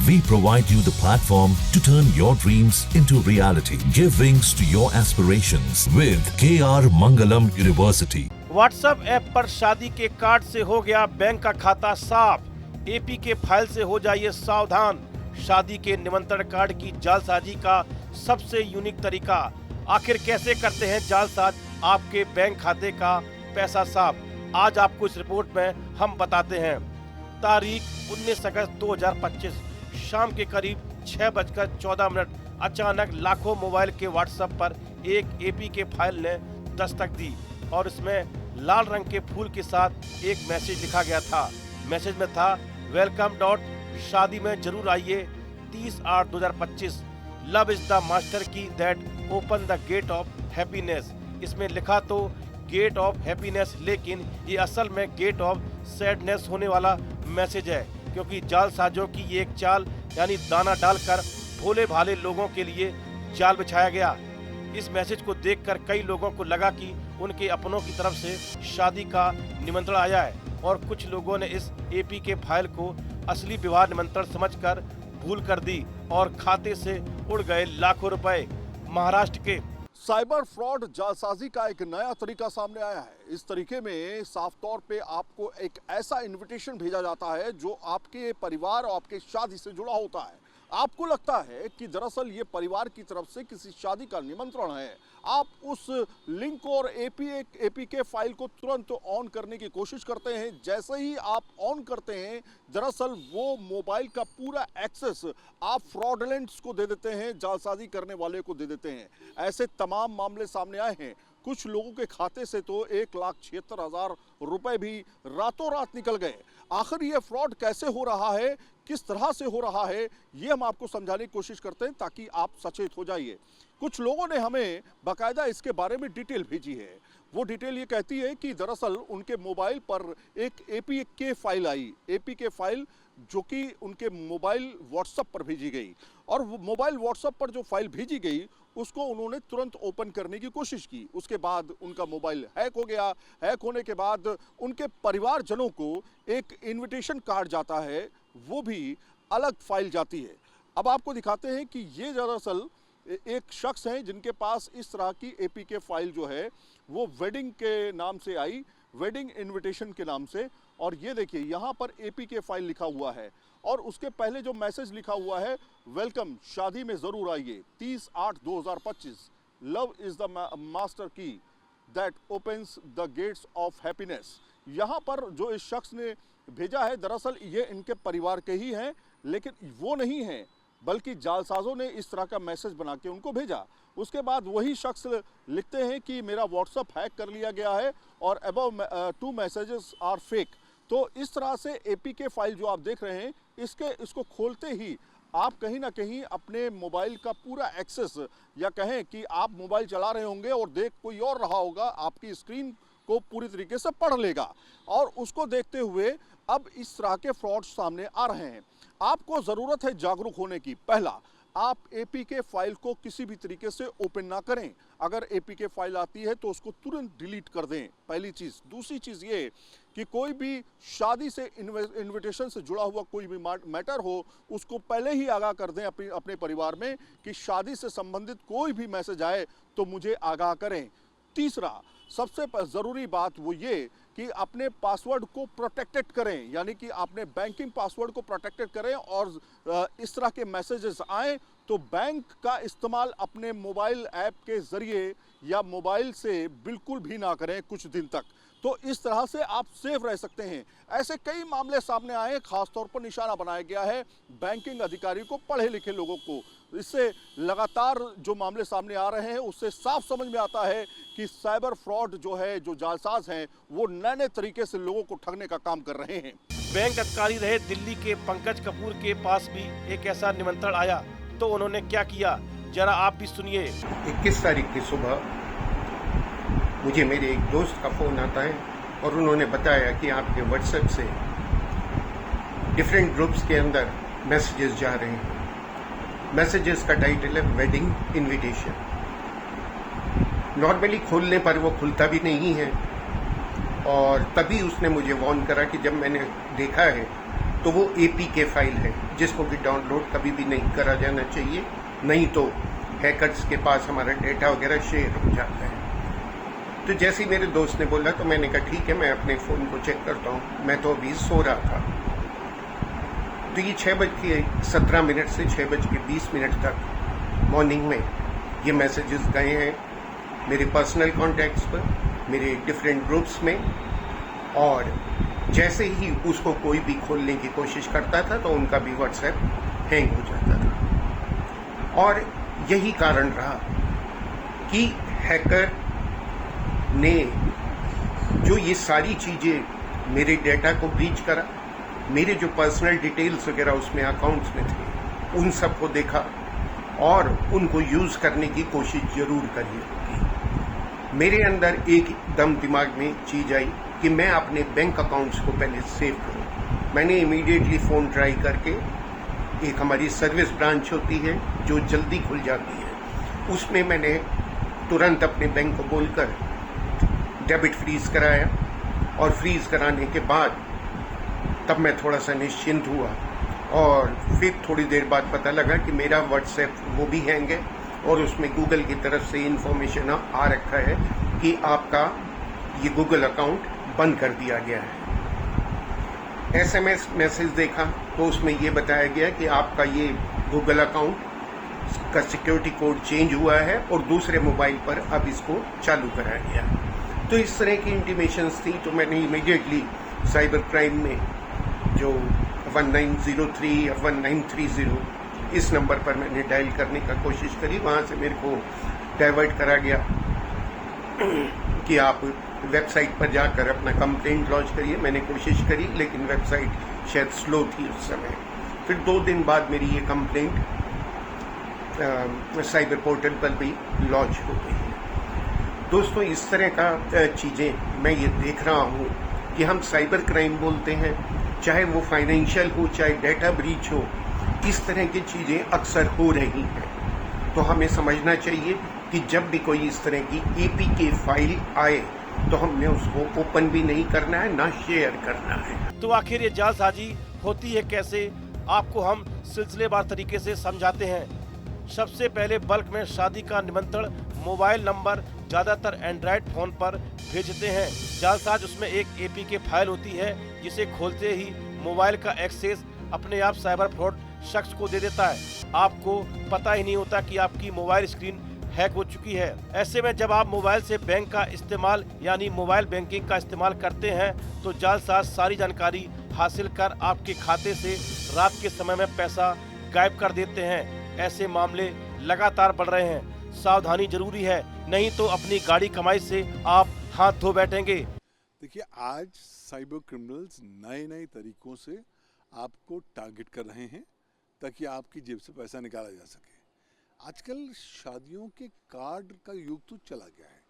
We provide you the platform to turn your dreams into reality. Give wings to your aspirations with KR Mangalam University. WhatsApp app पर शादी के card से हो गया bank का खाता साफ। एपी के फाइल से हो जाइए सावधान। शादी के निमंत्रण कार्ड की जालसाजी का सबसे यूनिक तरीका। आखिर कैसे करते हैं जालसाज आपके बैंक खाते का पैसा साफ? आज आपको इस रिपोर्ट में हम बताते हैं। तारीख 19 अगस्त 2025 शाम के करीब 6:14 अचानक लाखों मोबाइल के व्हाट्सएप पर एक एपी के फाइल ने दस्तक दी और इसमें लाल रंग के फूल के साथ एक मैसेज लिखा गया था। मैसेज में था, वेलकम डॉट शादी में जरूर आइए 30/8/2025 love is the master key that open the gate of happiness. इसमें लिखा तो गेट ऑफ हैप्पीनेस, लेकिन ये असल में गेट ऑफ सैडनेस होने वाला मैसेज है, क्योंकि जालसाजों की ये एक चाल यानी दाना डालकर भोले भाले लोगों के लिए जाल बिछाया गया। इस मैसेज को देखकर कई लोगों को लगा कि उनके अपनों की तरफ से शादी का निमंत्रण आया है और कुछ लोगों ने इस एपी के फाइल को असली विवाह निमंत्रण समझकर भूल कर दी और खाते से उड़ गए लाखों रुपए। महाराष्ट्र के साइबर फ्रॉड जालसाजी का एक नया तरीका सामने आया है। इस तरीके में साफ तौर पे आपको एक ऐसा इनविटेशन भेजा जाता है जो आपके परिवार और आपके शादी से जुड़ा होता है। आपको लगता है कि दरअसल ये परिवार की तरफ से किसी शादी का निमंत्रण है। आप उस लिंक और एपी के फाइल को तुरंत ऑन करने की कोशिश करते हैं। जैसे ही आप ऑन करते हैं, दरअसल वो मोबाइल का पूरा एक्सेस आप फ्रॉडलेंट्स को दे देते हैं, जालसाजी करने वाले को दे देते हैं। ऐसे तमाम मामले सामने आए हैं। कुछ लोगों के खाते से तो 1,76,000 रुपए भी रातों रात निकल गए। आखिर ये फ्रॉड कैसे हो रहा है, किस तरह से हो रहा है, ये हम आपको समझाने की कोशिश करते हैं ताकि आप सचेत हो जाइए। कुछ लोगों ने हमें बाकायदा इसके बारे में डिटेल भेजी है। वो डिटेल ये कहती है कि दरअसल उनके मोबाइल पर एक एपी के फाइल आई, एपी के फाइल जो कि उनके मोबाइल व्हाट्सएप पर भेजी गई और वो मोबाइल व्हाट्सएप पर जो फाइल भेजी गई उसको उन्होंने तुरंत ओपन करने की कोशिश की। उसके बाद उनका मोबाइल हैक हो गया। हैक होने के बाद उनके परिवारजनों को एक इनविटेशन कार्ड जाता है, वो भी अलग फाइल जाती है। अब आपको दिखाते हैं कि ये दरअसल एक शख्स हैं जिनके पास इस तरह की एपी के फाइल जो है वो वेडिंग के नाम से आई, वेडिंग इनविटेशन के नाम से। और ये देखिए यहाँ पर एपी के फाइल लिखा हुआ है और उसके पहले जो मैसेज लिखा हुआ है, वेलकम शादी में जरूर आइए 30/8/2025 love is the master key that opens the gates of happiness. यहाँ पर जो इस शख्स ने भेजा है दरअसल ये इनके परिवार के ही हैं, लेकिन वो नहीं है बल्कि जालसाजों ने इस तरह का मैसेज बना के उनको भेजा। उसके बाद वही शख्स लिखते हैं कि मेरा व्हाट्सएप हैक कर लिया गया है और अबव 2 मैसेजेस आर फेक। तो इस तरह से एपी के फाइल जो आप देख रहे हैं इसको खोलते ही आप कहीं ना कहीं अपने मोबाइल का पूरा एक्सेस, या कहें कि आप मोबाइल चला रहे होंगे और देख कोई और रहा होगा, आपकी स्क्रीन को पूरी तरीके से पढ़ लेगा और उसको देखते हुए अब इस तरह के फ्रॉड सामने आ रहे हैं। आपको ज़रूरत है जागरूक होने की। पहला, आप एपी के फाइल को किसी भी तरीके से ओपन ना करें। अगर एपी के फाइल आती है तो उसको तुरंत डिलीट कर दें, पहली चीज़। दूसरी चीज़ ये कि कोई भी शादी से इनविटेशन से जुड़ा हुआ कोई भी मैटर हो, उसको पहले ही आगाह कर दें अपने परिवार में कि शादी से संबंधित कोई भी मैसेज आए तो मुझे आगाह करें। तीसरा, सबसे ज़रूरी बात वो ये कि अपने पासवर्ड को प्रोटेक्टेड करें, यानी कि अपने बैंकिंग पासवर्ड को प्रोटेक्टेड करें और इस तरह के मैसेजेस आएँ तो बैंक का इस्तेमाल अपने मोबाइल ऐप के ज़रिए या मोबाइल से बिल्कुल भी ना करें कुछ दिन तक। तो इस तरह से आप सेफ रह सकते हैं। ऐसे कई मामले सामने आए, खासतौर पर निशाना बनाया गया है बैंकिंग अधिकारी को, पढ़े लिखे लोगों को। इससे लगातार जो मामले सामने आ रहे हैं उससे साफ समझ में आता है कि साइबर फ्रॉड जो है, जो जालसाज हैं, वो नए तरीके से लोगों को ठगने का काम कर रहे हैं। बैंक अधिकारी रहे दिल्ली के पंकज कपूर के पास भी एक ऐसा निमंत्रण आया, तो उन्होंने क्या किया, जरा आप भी सुनिए। 21 तारीख की सुबह मुझे मेरे एक दोस्त का फ़ोन आता है और उन्होंने बताया कि आपके व्हाट्सएप से डिफरेंट ग्रुप्स के अंदर मैसेजेस जा रहे हैं। मैसेजेस का टाइटल है वेडिंग इनविटेशन। नॉर्मली खोलने पर वो खुलता भी नहीं है और तभी उसने मुझे वार्न करा कि जब मैंने देखा है तो वो APK फाइल है, जिसको कि डाउनलोड कभी भी नहीं करा जाना चाहिए, नहीं तो हैकर्स के पास हमारा डेटा वगैरह शेयर हो जाता है। तो जैसे ही मेरे दोस्त ने बोला तो मैंने कहा ठीक है, मैं अपने फ़ोन को चेक करता हूँ। मैं तो अभी सो रहा था। तो ये 6:17 से 6:20 तक मॉर्निंग में ये मैसेजेस गए हैं मेरे पर्सनल कॉन्टैक्ट्स पर, मेरे डिफरेंट ग्रुप्स में, और जैसे ही उसको कोई भी खोलने की कोशिश करता था तो उनका भी व्हाट्सएप हैंग हो जाता था। और यही कारण रहा कि हैकर ने जो ये सारी चीज़ें मेरे डेटा को ब्रीच करा, मेरे जो पर्सनल डिटेल्स वगैरह उसमें अकाउंट्स में थे, उन सब को देखा और उनको यूज़ करने की कोशिश जरूर करी होगी। मेरे अंदर एकदम दिमाग में चीज़ आई कि मैं अपने बैंक अकाउंट्स को पहले सेव करूं। मैंने इमीडिएटली फ़ोन ट्राई करके, एक हमारी सर्विस ब्रांच होती है जो जल्दी खुल जाती है, उसमें मैंने तुरंत अपने बैंक को बोलकर डेबिट फ्रीज कराया, और फ्रीज कराने के बाद तब मैं थोड़ा सा निश्चिंत हुआ। और फिर थोड़ी देर बाद पता लगा कि मेरा व्हाट्सएप वो भी हैंग है और उसमें गूगल की तरफ से इंफॉर्मेशन आ रखा है कि आपका ये गूगल अकाउंट बंद कर दिया गया है। SMS मैसेज देखा तो उसमें ये बताया गया कि आपका ये गूगल अकाउंट का सिक्योरिटी कोड चेंज हुआ है और दूसरे मोबाइल पर अब इसको चालू कराया गया है। तो इस तरह की इंटीमेशंस थी, तो मैंने इमीडिएटली साइबर क्राइम में जो 1903 या 1930 इस नंबर पर मैंने डायल करने का कोशिश करी। वहाँ से मेरे को डाइवर्ट करा गया कि आप वेबसाइट पर जाकर अपना कंप्लेंट लॉन्च करिए। मैंने कोशिश करी, लेकिन वेबसाइट शायद स्लो थी उस समय। फिर 2 दिन बाद मेरी ये कंप्लेंट साइबर पोर्टल पर भी लॉन्च हो गई है। दोस्तों, इस तरह का चीज़ें मैं ये देख रहा हूँ कि हम साइबर क्राइम बोलते हैं, चाहे वो फाइनेंशियल हो, चाहे डेटा ब्रीच हो, इस तरह की चीज़ें अक्सर हो रही हैं। तो हमें समझना चाहिए कि जब भी कोई इस तरह की APK फाइल आए तो हमने उसको ओपन भी नहीं करना है, ना शेयर करना है। तो आखिर ये जालसाजी होती है कैसे, आपको हम सिलसिलेवार तरीके से समझाते हैं। सबसे पहले बल्क में शादी का निमंत्रण मोबाइल नंबर ज्यादातर एंड्रॉयड फोन पर भेजते हैं। जालसाज उसमें एक APK फाइल होती है, जिसे खोलते ही मोबाइल का एक्सेस अपने आप साइबर फ्रॉड शख्स को दे देता है। आपको पता ही नहीं होता कि आपकी मोबाइल स्क्रीन हैक हो चुकी है। ऐसे में जब आप मोबाइल से बैंक का इस्तेमाल यानी मोबाइल बैंकिंग का इस्तेमाल करते हैं तो जालसाज सारी जानकारी हासिल कर आपके खाते से रात के समय में पैसा गायब कर देते हैं। ऐसे मामले लगातार बढ़ रहे हैं, सावधानी जरूरी है, नहीं तो अपनी गाड़ी कमाई से आप हाथ धो बैठेंगे। देखिए, आज साइबर क्रिमिनल्स नए तरीकों से आपको टारगेट कर रहे हैं ताकि आपकी जेब से पैसा निकाला जा सके। आजकल शादियों के कार्ड का युग तो चला गया है।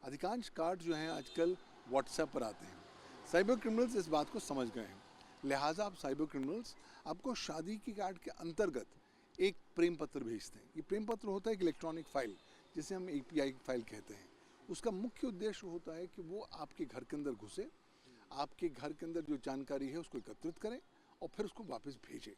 अधिकांश कार्ड जो हैं आजकल व्हाट्सएप पर आते हैं। साइबर क्रिमिनल्स इस बात को समझ गए हैं, लिहाजा आप साइबर क्रिमिनल्स आपको शादी की कार्ड के अंतर्गत एक प्रेम पत्र भेजते हैं। ये प्रेम पत्र होता है एक इलेक्ट्रॉनिक फाइल, जिसे हम API फाइल कहते हैं। उसका मुख्य उद्देश्य होता है कि वो आपके घर के अंदर घुसे, आपके घर के अंदर जो जानकारी है उसको एकत्रित करें और फिर उसको वापस भेजें।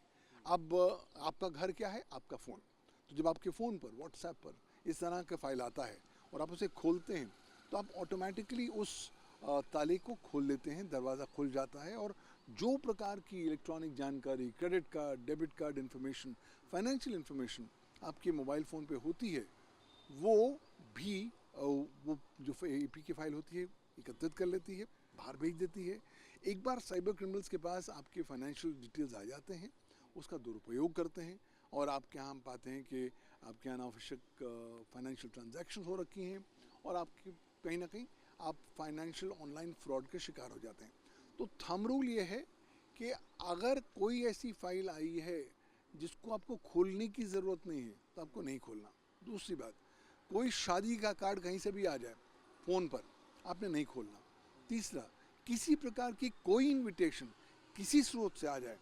अब आपका घर क्या है? आपका फ़ोन। तो जब आपके फ़ोन पर व्हाट्सएप पर इस तरह का फाइल आता है और आप उसे खोलते हैं तो आप ऑटोमेटिकली उस ताले को खोल लेते हैं, दरवाज़ा खुल जाता है और जो प्रकार की इलेक्ट्रॉनिक जानकारी, credit card, debit card information, financial information आपके मोबाइल फ़ोन पे होती है, वो भी वो जो APK फाइल होती है एकत्रित कर लेती है, बाहर भेज देती है। एक बार साइबर क्रिमिनल्स के पास आपके फाइनेंशियल डिटेल्स आ जाते हैं, उसका दुरुपयोग करते हैं और आपके यहाँ हम पाते हैं कि आपके यहाँ अनावश्यक फाइनेंशियल ट्रांजैक्शन हो रखी हैं और आपकी कहीं ना कहीं आप फाइनेंशियल ऑनलाइन फ्रॉड के शिकार हो जाते हैं। तो थंब रूल ये है कि अगर कोई ऐसी फाइल आई है जिसको आपको खोलने की ज़रूरत नहीं है तो आपको नहीं खोलना। दूसरी बात, कोई शादी का कार्ड कहीं से भी आ जाए फ़ोन पर, आपने नहीं खोलना। तीसरा, किसी प्रकार की कोई इन्विटेशन किसी स्रोत से आ जाए,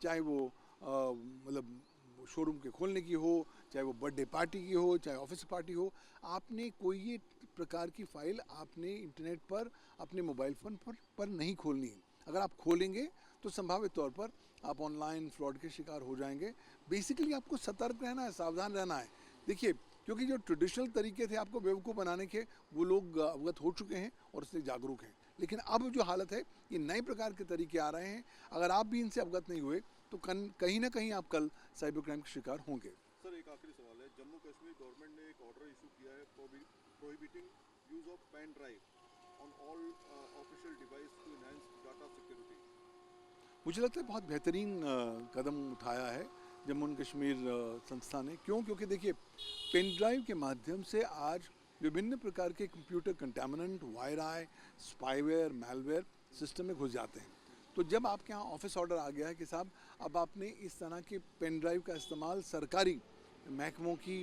चाहे वो मतलब शोरूम के खोलने की हो, चाहे वो बर्थडे पार्टी की हो, चाहे ऑफिस पार्टी हो, आपने कोई ये प्रकार की फाइल आपने इंटरनेट पर अपने मोबाइल फ़ोन पर नहीं खोलनी है। अगर आप खोलेंगे तो संभावित तौर पर आप ऑनलाइन फ्रॉड के शिकार हो जाएंगे। बेसिकली आपको सतर्क रहना है, सावधान रहना है। देखिए, क्योंकि जो ट्रेडिशनल तरीके थे आपको बेवकूफ़ बनाने के, वो लोग अवगत हो चुके हैं और इसलिए जागरूक हैं। लेकिन अब जो हालत है, ये नए प्रकार के तरीके आ रहे हैं। अगर आप भी इनसे अवगत नहीं हुए तो कहीं ना कहीं आप कल साइबर क्राइम के शिकार होंगे। सर, एक आखिरी सवाल है। जम्मू कश्मीर गवर्नमेंट ने एक ऑर्डर इशू किया है prohibiting use of pen drive on all official device to enhance data security. मुझे लगता है बहुत बेहतरीन कदम उठाया है जम्मू एंड कश्मीर संस्था ने। क्यों? क्योंकि देखिए, पेन ड्राइव के माध्यम से आज विभिन्न प्रकार के कंप्यूटर कंटामिनेंट, वायराई, स्पाईवेयर, मैलवेयर सिस्टम में घुस जाते हैं। तो जब आपके यहाँ ऑफिस ऑर्डर आ गया है कि साहब अब आपने इस तरह के पेन ड्राइव का इस्तेमाल सरकारी महकमों की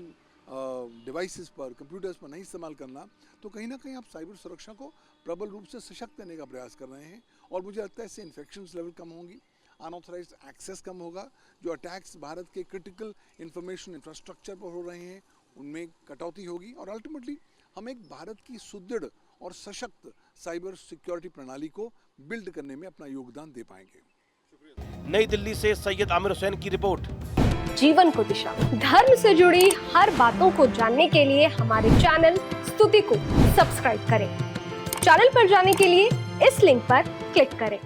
डिवाइसेस पर, कंप्यूटर्स पर नहीं इस्तेमाल करना, तो कहीं ना कहीं आप साइबर सुरक्षा को प्रबल रूप से सशक्त करने का प्रयास कर रहे हैं। और मुझे लगता है इससे इन्फेक्शंस लेवल कम होंगी, अनऑथराइज्ड एक्सेस कम होगा, जो अटैक्स भारत के क्रिटिकल इंफॉर्मेशन इंफ्रास्ट्रक्चर पर हो रहे हैं उनमें कटौती होगी और अल्टीमेटली हम एक भारत की सुदृढ़ और सशक्त साइबर सिक्योरिटी प्रणाली को बिल्ड करने में अपना योगदान दे पाएंगे। नई दिल्ली से सैयद आमिर हुसैन की रिपोर्ट। जीवन को दिशा, धर्म से जुड़ी हर बातों को जानने के लिए हमारे चैनल स्तुति को सब्सक्राइब करें। चैनल पर जाने के लिए इस लिंक पर क्लिक करें।